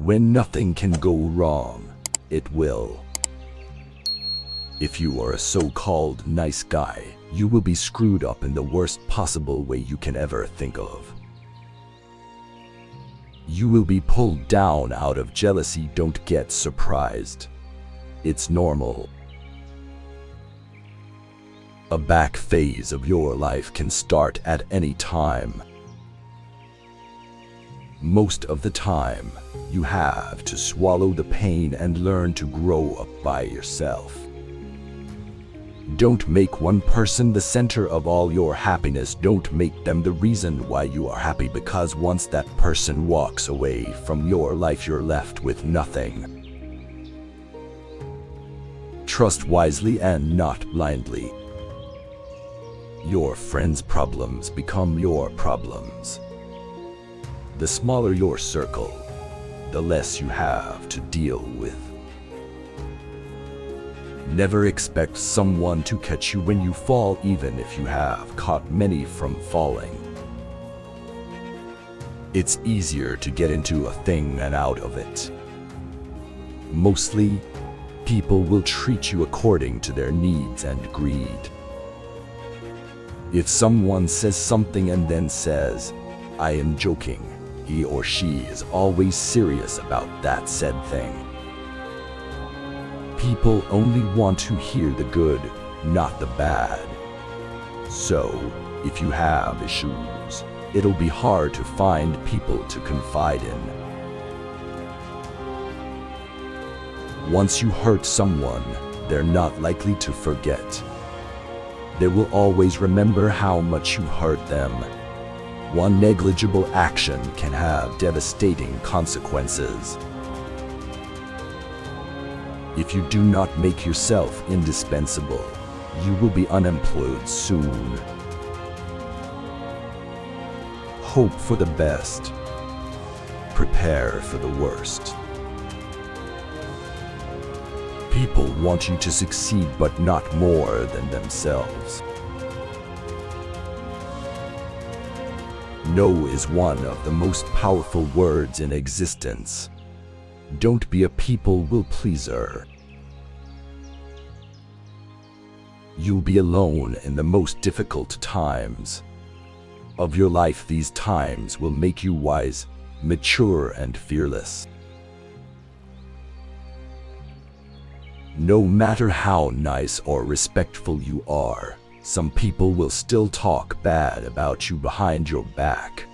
When nothing can go wrong, it will. If you are a so-called nice guy, you will be screwed up in the worst possible way you can ever think of. You will be pulled down out of jealousy. Don't get surprised. It's normal. A back phase of your life can start at any time. Most of the time, you have to swallow the pain and learn to grow up by yourself. Don't make one person the center of all your happiness. Don't make them the reason why you are happy, because once that person walks away from your life, you're left with nothing. Trust wisely and not blindly. Your friends' problems become your problems. The smaller your circle, the less you have to deal with. Never expect someone to catch you when you fall, even if you have caught many from falling. It's easier to get into a thing than out of it. Mostly, people will treat you according to their needs and greed. If someone says something and then says, "I am joking," he or she is always serious about that said thing. People only want to hear the good, not the bad. So, if you have issues, it'll be hard to find people to confide in. Once you hurt someone, they're not likely to forget. They will always remember how much you hurt them. One negligible action can have devastating consequences. If you do not make yourself indispensable, you will be unemployed soon. Hope for the best. Prepare for the worst. People want you to succeed, but not more than themselves. No is one of the most powerful words in existence. Don't be a people pleaser. You'll be alone in the most difficult times of your life. These times will make you wise, mature, and fearless. No matter how nice or respectful you are, some people will still talk bad about you behind your back.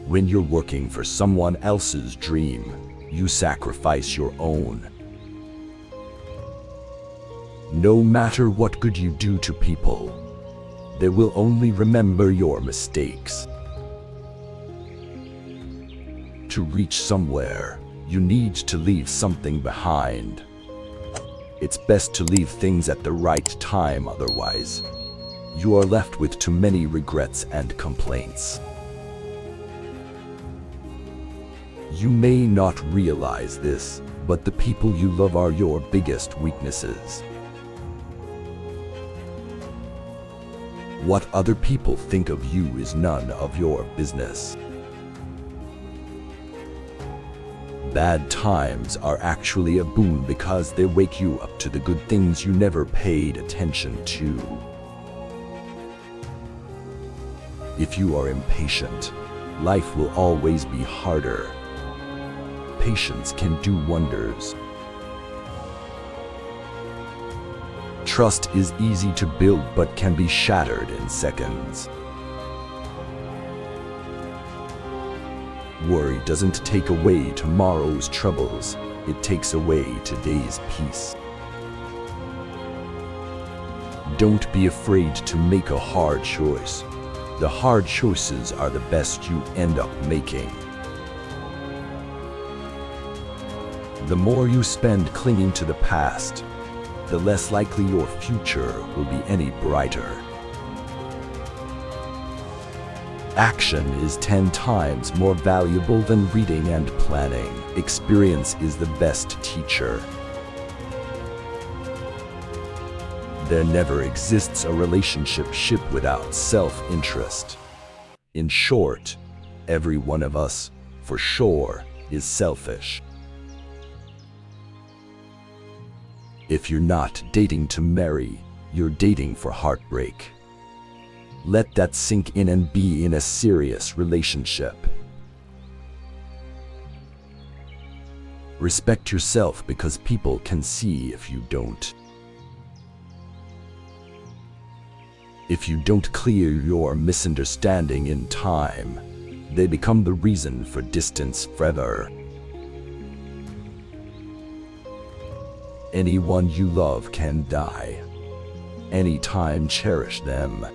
When you're working for someone else's dream, you sacrifice your own. No matter what good you do to people, they will only remember your mistakes. To reach somewhere, you need to leave something behind. It's best to leave things at the right time, otherwise, you are left with too many regrets and complaints. You may not realize this, but the people you love are your biggest weaknesses. What other people think of you is none of your business. Bad times are actually a boon because they wake you up to the good things you never paid attention to. If you are impatient, life will always be harder. Patience can do wonders. Trust is easy to build but can be shattered in seconds. Worry doesn't take away tomorrow's troubles, it takes away today's peace. Don't be afraid to make a hard choice. The hard choices are the best you end up making. The more you spend clinging to the past, the less likely your future will be any brighter. Action is 10 times more valuable than reading and planning. Experience is the best teacher. There never exists a relationship without self-interest. In short, every one of us, for sure, is selfish. If you're not dating to marry, you're dating for heartbreak. Let that sink in and be in a serious relationship. Respect yourself because people can see if you don't. If you don't clear your misunderstanding in time, they become the reason for distance forever. Anyone you love can die. Anytime cherish them.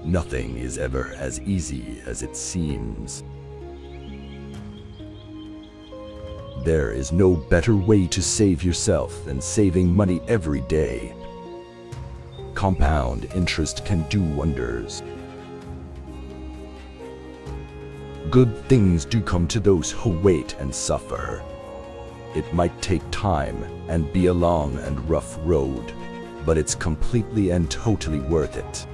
Nothing is ever as easy as it seems. There is no better way to save yourself than saving money every day. Compound interest can do wonders. Good things do come to those who wait and suffer. It might take time and be a long and rough road, but it's completely and totally worth it.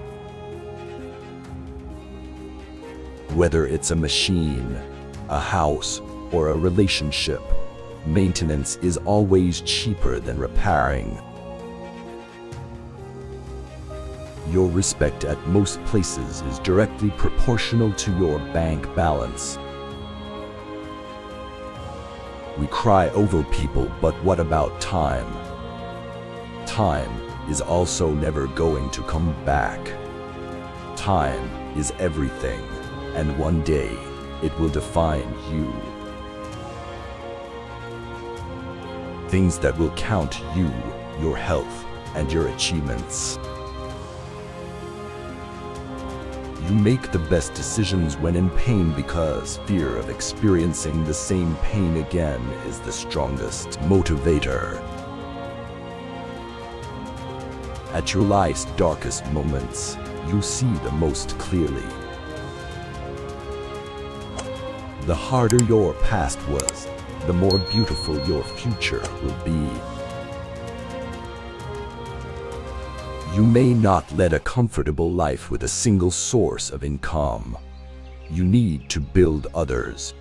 Whether it's a machine, a house, or a relationship, maintenance is always cheaper than repairing. Your respect at most places is directly proportional to your bank balance. We cry over people, but what about time? Time is also never going to come back. Time is everything, and one day it will define you. Things that will count you, your health, and your achievements. You make the best decisions when in pain because fear of experiencing the same pain again is the strongest motivator. At your life's darkest moments, you see the most clearly. The harder your past was, the more beautiful your future will be. You may not lead a comfortable life with a single source of income. You need to build others.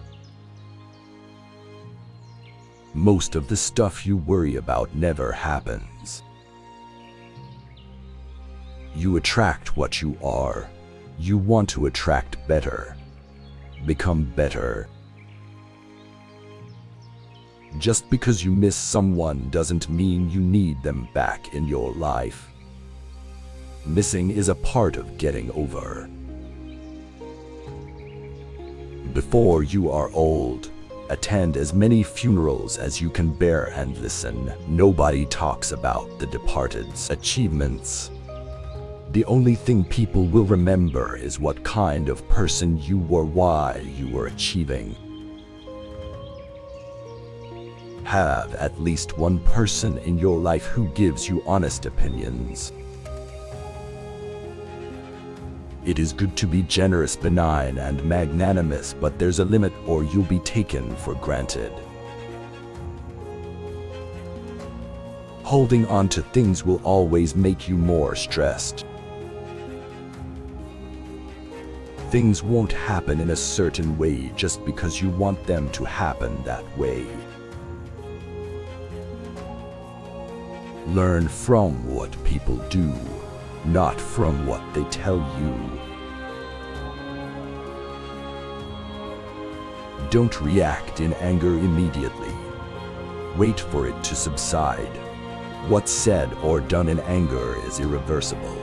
Most of the stuff you worry about never happens. You attract what you are. You want to attract better. Become better. Just because you miss someone doesn't mean you need them back in your life. Missing is a part of getting over. Before you are old, attend as many funerals as you can bear and listen. Nobody talks about the departed's achievements. The only thing people will remember is what kind of person you were while you were achieving. Have at least one person in your life who gives you honest opinions. It is good to be generous, benign, and magnanimous, but there's a limit or you'll be taken for granted. Holding on to things will always make you more stressed. Things won't happen in a certain way just because you want them to happen that way. Learn from what people do, not from what they tell you. Don't react in anger immediately. Wait for it to subside. What's said or done in anger is irreversible.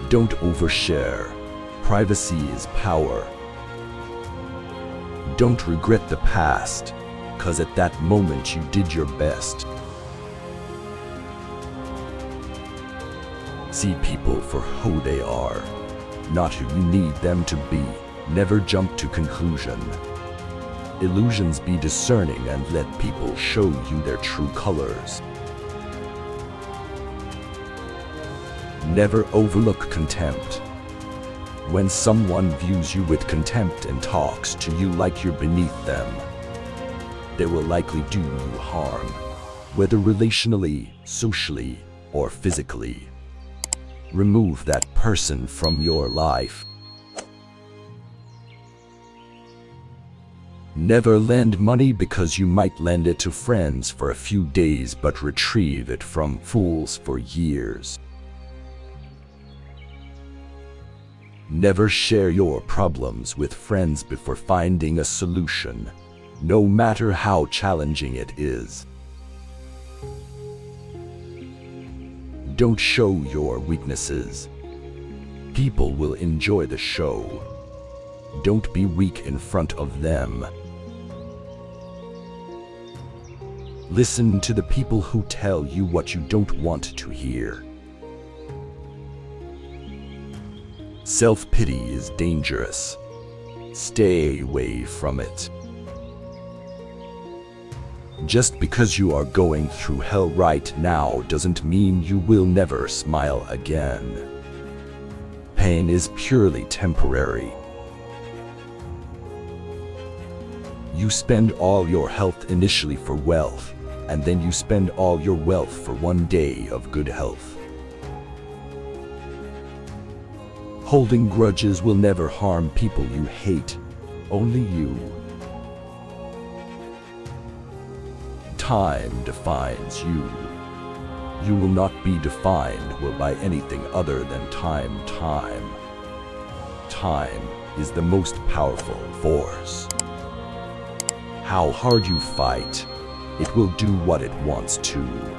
Don't overshare. Privacy is power. Don't regret the past, 'cause at that moment you did your best. See people for who they are, not who you need them to be. Never jump to conclusion. Illusions, be discerning and let people show you their true colors. Never overlook contempt. When someone views you with contempt and talks to you like you're beneath them, they will likely do you harm, whether relationally, socially, or physically. Remove that person from your life. Never lend money because you might lend it to friends for a few days but retrieve it from fools for years. Never share your problems with friends before finding a solution, no matter how challenging it is. Don't show your weaknesses. People will enjoy the show. Don't be weak in front of them. Listen to the people who tell you what you don't want to hear. Self-pity is dangerous. Stay away from it. Just because you are going through hell right now doesn't mean you will never smile again. Pain is purely temporary. You spend all your health initially for wealth, and then you spend all your wealth for one day of good health. Holding grudges will never harm people you hate, only you. Time defines you. You will not be defined by anything other than time. Time is the most powerful force. How hard you fight, it will do what it wants to.